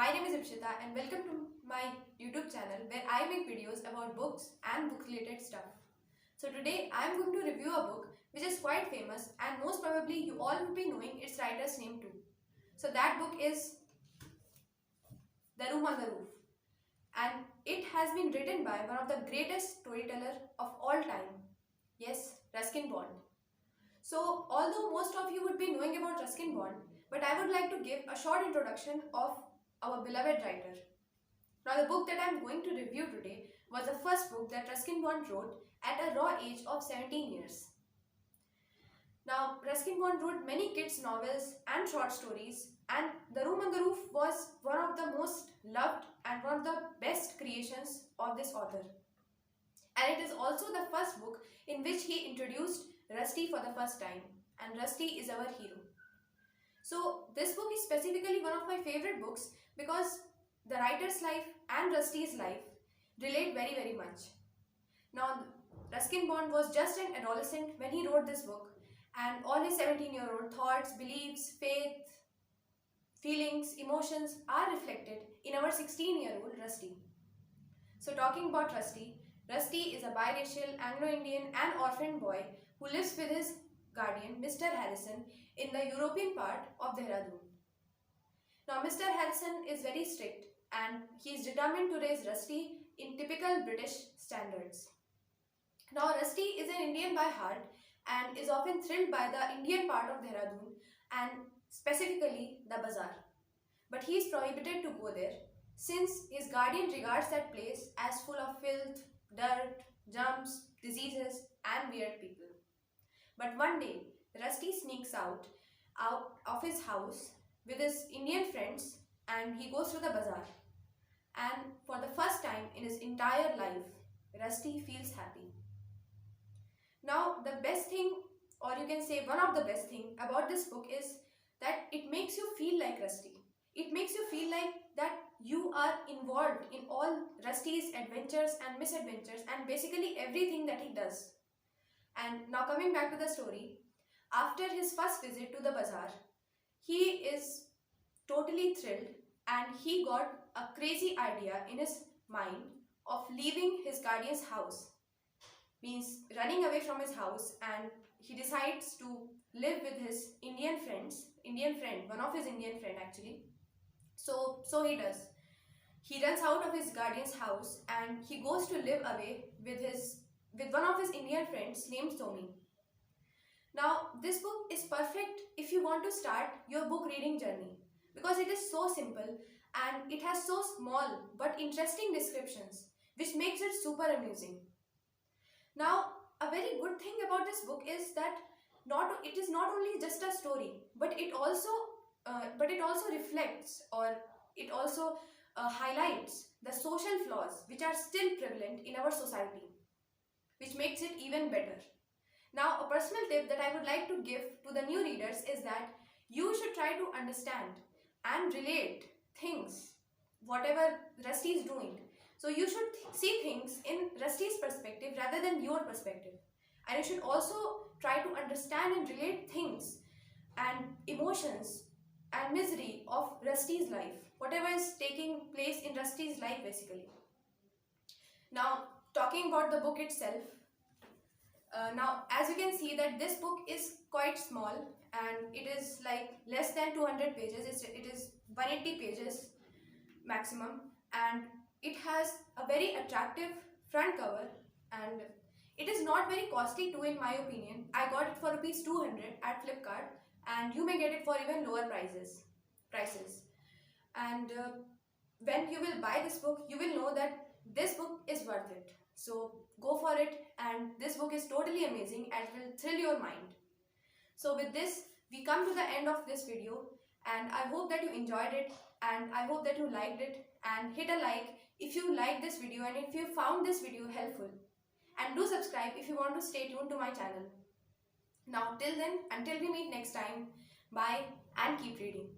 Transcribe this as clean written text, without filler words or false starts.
My name is Ipshita and welcome to my YouTube channel where I make videos about books and book related stuff. So today I am going to review a book which is quite famous and most probably you all would be knowing its writer's name too. So that book is The Room on the Roof, and it has been written by one of the greatest storyteller of all time. Yes, Ruskin Bond. So although most of you would be knowing about Ruskin Bond, but I would like to give a short introduction of our beloved writer. Now the book that I am going to review today was the first book that Ruskin Bond wrote at a raw age of 17 years. Now Ruskin Bond wrote many kids novels and short stories, and The Room on the Roof was one of the most loved and one of the best creations of this author. And it is also the first book in which he introduced Rusty for the first time, and Rusty is our hero. So this book is specifically one of my favorite books because the writer's life and Rusty's life relate very much. Now Ruskin Bond was just an adolescent when he wrote this book, and all his 17-year-old thoughts, beliefs, faith, feelings, emotions are reflected in our 16-year-old Rusty. So talking about Rusty, Rusty is a biracial Anglo-Indian and orphan boy who lives with his guardian, Mr. Harrison, in the European part of Dehradun. Now, Mr. Harrison is very strict and he is determined to raise Rusty in typical British standards. Now, Rusty is an Indian by heart and is often thrilled by the Indian part of Dehradun and specifically the bazaar. But he is prohibited to go there since his guardian regards that place as full of filth, dirt, germs, diseases and weird people. But one day, Rusty sneaks out of his house with his Indian friends and he goes to the bazaar. And for the first time in his entire life, Rusty feels happy. Now, the best thing, or you can say one of the best thing about this book is that it makes you feel like Rusty. It makes you feel like that you are involved in all Rusty's adventures and misadventures and basically everything that he does. And now coming back to the story, after his first visit to the bazaar, he is totally thrilled and he got a crazy idea in his mind of leaving his guardian's house. Means running away from his house, and he decides to live with his Indian friend, one of his Indian friend actually. So he does. He runs out of his guardian's house and he goes to live away with one of his Indian friends named Somi. Now this book is perfect if you want to start your book reading journey because it is so simple and it has so small but interesting descriptions which makes it super amusing. Now a very good thing about this book is that it is not only just a story but it also reflects, or it also highlights the social flaws which are still prevalent in our society, which makes it even better. Now, a personal tip that I would like to give to the new readers is that you should try to understand and relate things, whatever Rusty is doing. So you should see things in Rusty's perspective rather than your perspective. And you should also try to understand and relate things and emotions and misery of Rusty's life, whatever is taking place in Rusty's life basically. Now, talking about the book itself, now as you can see that this book is quite small and it is like less than 200 pages, it is 180 pages maximum, and it has a very attractive front cover and it is not very costly too in my opinion. I got it for rupees 200 at Flipkart and you may get it for even lower prices. And when you will buy this book, you will know that this book is worth it. So go for it, and this book is totally amazing and will thrill your mind. So with this, we come to the end of this video, and I hope that you enjoyed it and I hope that you liked it, and hit a like if you liked this video and if you found this video helpful, and do subscribe if you want to stay tuned to my channel. Now till then, until we meet next time, bye and keep reading.